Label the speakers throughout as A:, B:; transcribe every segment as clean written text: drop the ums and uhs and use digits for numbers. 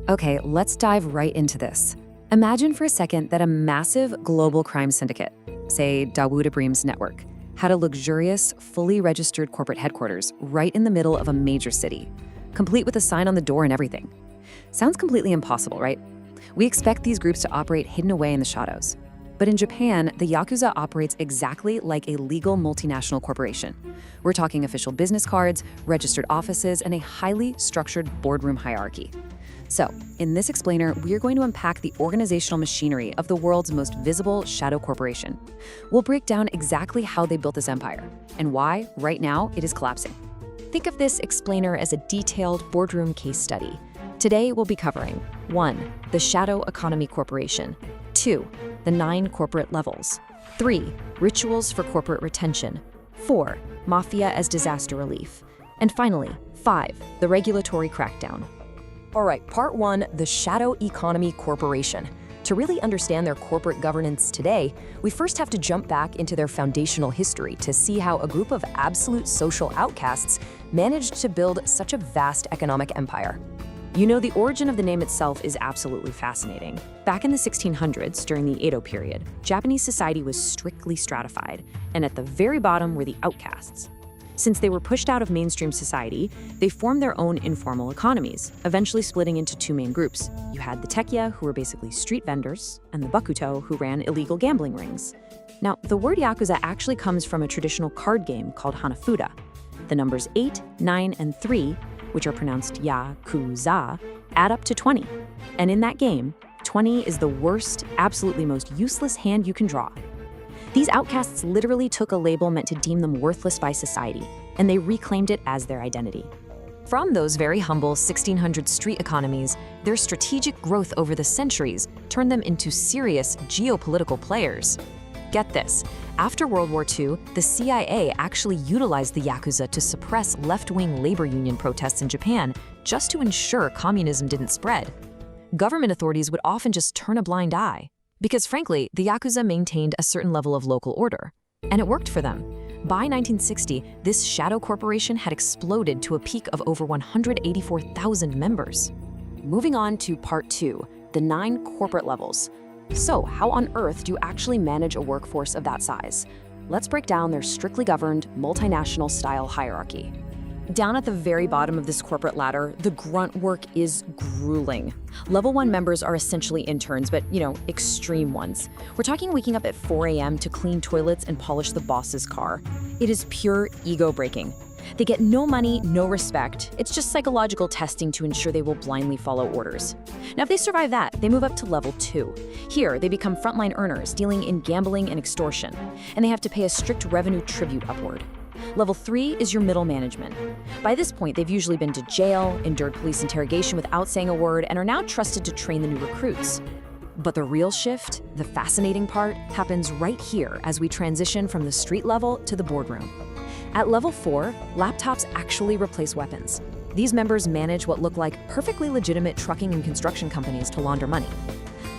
A: Okay, let's dive right into this. Imagine for a second that a massive global crime syndicate, say Dawood Ibrahim's network, had a luxurious, fully registered corporate headquarters right in the middle of a major city, complete with a sign on the door and everything. Sounds completely impossible, right? We expect these groups to operate hidden away in the shadows. But in Japan, the Yakuza operates exactly like a legal multinational corporation. We're talking official business cards, registered offices, and a highly structured boardroom hierarchy. So, in this explainer, we're going to unpack the organizational machinery of the world's most visible shadow corporation. We'll break down exactly how they built this empire and why, right now, it is collapsing.
B: Think of this explainer as a detailed boardroom case study. Today, we'll be covering 1. The Shadow Economy Corporation, 2. The 9 corporate levels, 3. Rituals for corporate retention, 4. Mafia as disaster relief, and finally, 5. The regulatory crackdown. All right, part 1, the Shadow Economy Corporation. To really understand their corporate governance today, we first have to jump back into their foundational history to see how a group of absolute social outcasts managed to build such a vast economic empire. You know, the origin of the name itself is absolutely fascinating. Back in the 1600s, during the Edo period, Japanese society was strictly stratified, and at the very bottom were the outcasts. Since they were pushed out of mainstream society, they formed their own informal economies, eventually splitting into 2 main groups. You had the tekkya, who were basically street vendors, and the bakuto, who ran illegal gambling rings. Now, the word Yakuza actually comes from a traditional card game called Hanafuda. The numbers 8, 9, and 3, which are pronounced Yakuza, add up to 20. And in that game, 20 is the worst, absolutely most useless hand you can draw. These outcasts literally took a label meant to deem them worthless by society, and they reclaimed it as their identity. From those very humble 1600 street economies, their strategic growth over the centuries turned them into serious geopolitical players. Get this, after World War II, the CIA actually utilized the Yakuza to suppress left-wing labor union protests in Japan just to ensure communism didn't spread. Government authorities would often just turn a blind eye. Because frankly, the Yakuza maintained a certain level of local order. And it worked for them. By 1960, this shadow corporation had exploded to a peak of over 184,000 members. Moving on to part 2, the 9 corporate levels. So, how on earth do you actually manage a workforce of that size? Let's break down their strictly governed, multinational style hierarchy. Down at the very bottom of this corporate ladder, the grunt work is grueling. Level 1 members are essentially interns, but, extreme ones. We're talking waking up at 4 a.m. to clean toilets and polish the boss's car. It is pure ego-breaking. They get no money, no respect. It's just psychological testing to ensure they will blindly follow orders. Now, if they survive that, they move up to level 2. Here, they become frontline earners, dealing in gambling and extortion, and they have to pay a strict revenue tribute upward. Level 3 is your middle management. By this point, they've usually been to jail, endured police interrogation without saying a word, and are now trusted to train the new recruits. But the real shift, the fascinating part, happens right here as we transition from the street level to the boardroom. At level 4, laptops actually replace weapons. These members manage what look like perfectly legitimate trucking and construction companies to launder money.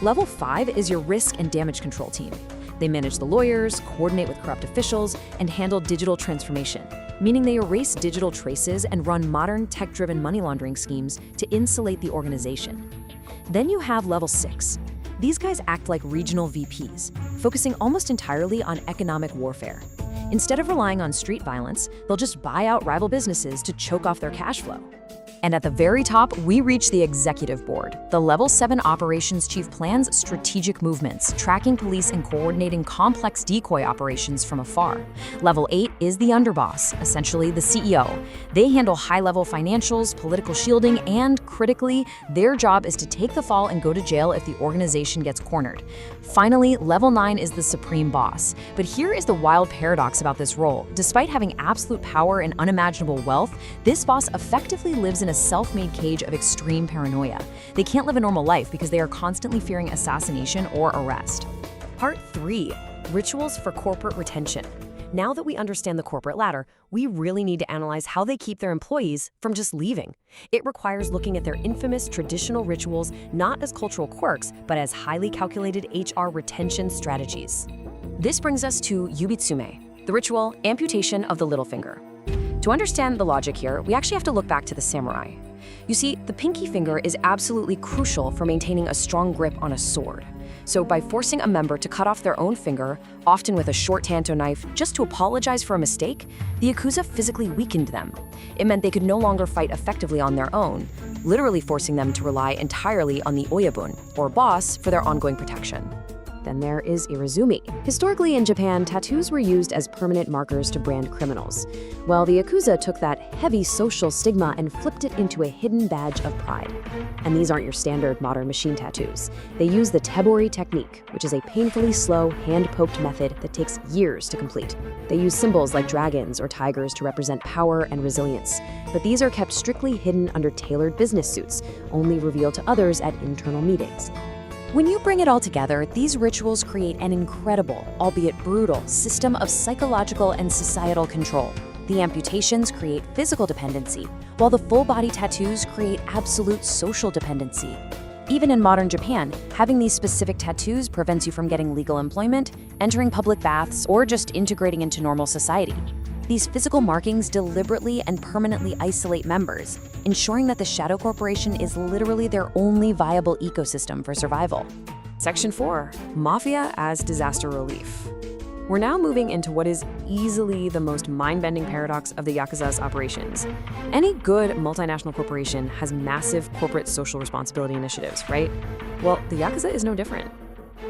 B: Level 5 is your risk and damage control team. They manage the lawyers, coordinate with corrupt officials, and handle digital transformation, meaning they erase digital traces and run modern tech-driven money laundering schemes to insulate the organization. Then you have level 6. These guys act like regional VPs, focusing almost entirely on economic warfare. Instead of relying on street violence, they'll just buy out rival businesses to choke off their cash flow. And at the very top, we reach the executive board. The Level 7 operations chief plans strategic movements, tracking police and coordinating complex decoy operations from afar. Level 8 is the underboss, essentially the CEO. They handle high-level financials, political shielding, and critically, their job is to take the fall and go to jail if the organization gets cornered. Finally, Level 9 is the supreme boss. But here is the wild paradox about this role. Despite having absolute power and unimaginable wealth, this boss effectively lives in a self-made cage of extreme paranoia. They can't live a normal life because they are constantly fearing assassination or arrest. Part 3. Rituals for corporate retention. Now that we understand the corporate ladder, we really need to analyze how they keep their employees from just leaving. It requires looking at their infamous traditional rituals not as cultural quirks, but as highly calculated HR retention strategies. This brings us to Yubitsume, the ritual amputation of the little finger. To understand the logic here, we actually have to look back to the samurai. You see, the pinky finger is absolutely crucial for maintaining a strong grip on a sword. So by forcing a member to cut off their own finger, often with a short tanto knife, just to apologize for a mistake, the Yakuza physically weakened them. It meant they could no longer fight effectively on their own, literally forcing them to rely entirely on the oyabun, or boss, for their ongoing protection. Then there is irizumi. Historically in Japan, tattoos were used as permanent markers to brand criminals. Well, the Yakuza took that heavy social stigma and flipped it into a hidden badge of pride. And these aren't your standard modern machine tattoos. They use the tebori technique, which is a painfully slow, hand-poked method that takes years to complete. They use symbols like dragons or tigers to represent power and resilience, but these are kept strictly hidden under tailored business suits, only revealed to others at internal meetings. When you bring it all together, these rituals create an incredible, albeit brutal, system of psychological and societal control. The amputations create physical dependency, while the full-body tattoos create absolute social dependency. Even in modern Japan, having these specific tattoos prevents you from getting legal employment, entering public baths, or just integrating into normal society. These physical markings deliberately and permanently isolate members, ensuring that the Shadow Corporation is literally their only viable ecosystem for survival. Section 4. Mafia as disaster relief. We're now moving into what is easily the most mind-bending paradox of the Yakuza's operations. Any good multinational corporation has massive corporate social responsibility initiatives, right? Well, the Yakuza is no different.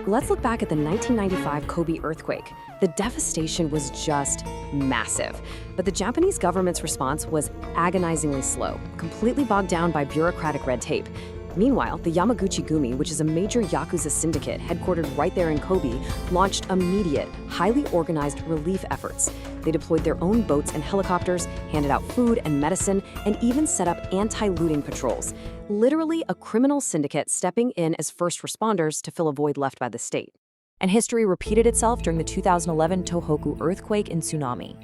B: Let's look back at the 1995 Kobe earthquake. The devastation was just massive, but the Japanese government's response was agonizingly slow, completely bogged down by bureaucratic red tape. Meanwhile, the Yamaguchi-gumi, which is a major Yakuza syndicate headquartered right there in Kobe, launched immediate, highly organized relief efforts. They deployed their own boats and helicopters, handed out food and medicine, and even set up anti-looting patrols. Literally a criminal syndicate stepping in as first responders to fill a void left by the state. And history repeated itself during the 2011 Tohoku earthquake and tsunami.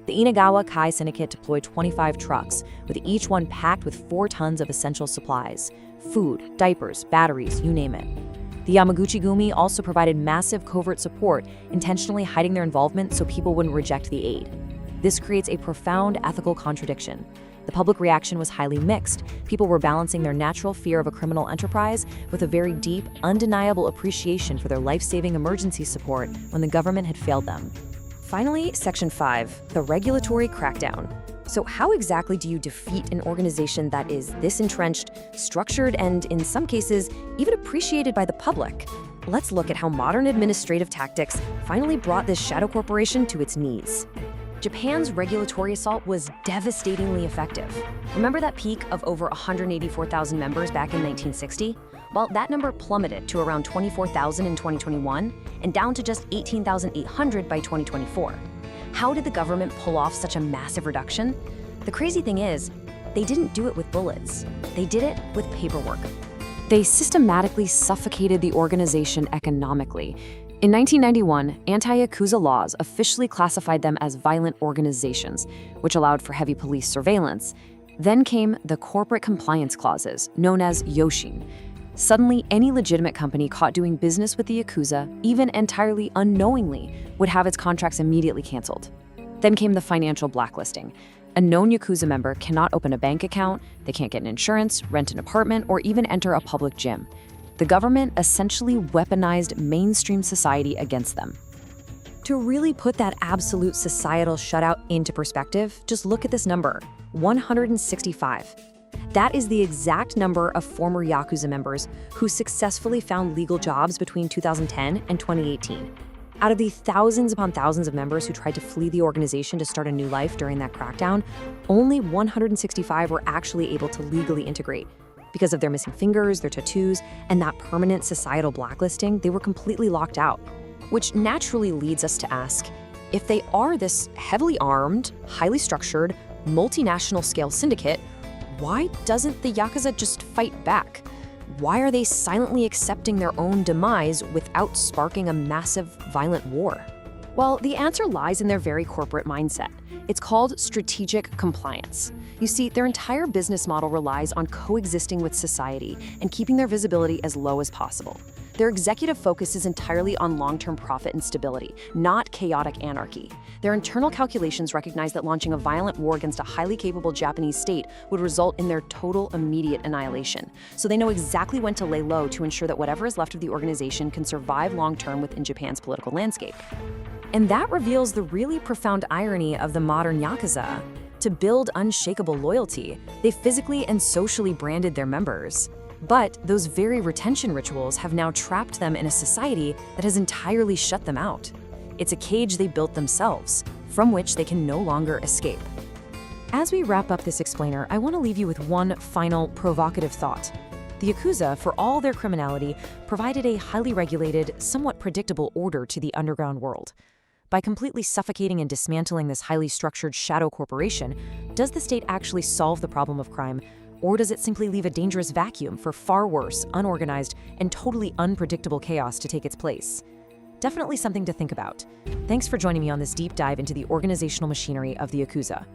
B: The Inagawa Kai Syndicate deployed 25 trucks, with each one packed with 4 tons of essential supplies: food, diapers, batteries, you name it. The Yamaguchi-gumi also provided massive covert support, intentionally hiding their involvement so people wouldn't reject the aid. This creates a profound ethical contradiction. The public reaction was highly mixed. People were balancing their natural fear of a criminal enterprise with a very deep, undeniable appreciation for their life-saving emergency support when the government had failed them. Finally, Section 5, the regulatory crackdown. So how exactly do you defeat an organization that is this entrenched, structured, and in some cases, even appreciated by the public? Let's look at how modern administrative tactics finally brought this shadow corporation to its knees. Japan's regulatory assault was devastatingly effective. Remember that peak of over 184,000 members back in 1960? Well, that number plummeted to around 24,000 in 2021 and down to just 18,800 by 2024. How did the government pull off such a massive reduction? The crazy thing is, they didn't do it with bullets. They did it with paperwork. They systematically suffocated the organization economically. In 1991, anti-Yakuza laws officially classified them as violent organizations, which allowed for heavy police surveillance. Then came the corporate compliance clauses, known as Yoshin. Suddenly, any legitimate company caught doing business with the Yakuza, even entirely unknowingly, would have its contracts immediately canceled. Then came the financial blacklisting. A known Yakuza member cannot open a bank account, they can't get an insurance, rent an apartment, or even enter a public gym. The government essentially weaponized mainstream society against them. To really put that absolute societal shutout into perspective, just look at this number, 165. That is the exact number of former Yakuza members who successfully found legal jobs between 2010 and 2018. Out of the thousands upon thousands of members who tried to flee the organization to start a new life during that crackdown, only 165 were actually able to legally integrate. Because of their missing fingers, their tattoos, and that permanent societal blacklisting, they were completely locked out. Which naturally leads us to ask, if they are this heavily armed, highly structured, multinational scale syndicate, why doesn't the Yakuza just fight back? Why are they silently accepting their own demise without sparking a massive, violent war?
C: Well, the answer lies in their very corporate mindset. It's called strategic compliance. You see, their entire business model relies on coexisting with society and keeping their visibility as low as possible. Their executive focus is entirely on long-term profit and stability, not chaotic anarchy. Their internal calculations recognize that launching a violent war against a highly capable Japanese state would result in their total immediate annihilation. So they know exactly when to lay low to ensure that whatever is left of the organization can survive long-term within Japan's political landscape.
A: And that reveals the really profound irony of the modern Yakuza. To build unshakable loyalty, they physically and socially branded their members. But those very retention rituals have now trapped them in a society that has entirely shut them out. It's a cage they built themselves, from which they can no longer escape.
B: As we wrap up this explainer, I want to leave you with one final provocative thought. The Yakuza, for all their criminality, provided a highly regulated, somewhat predictable order to the underground world. By completely suffocating and dismantling this highly structured shadow corporation, does the state actually solve the problem of crime, or does it simply leave a dangerous vacuum for far worse, unorganized, and totally unpredictable chaos to take its place? Definitely something to think about. Thanks for joining me on this deep dive into the organizational machinery of the Yakuza.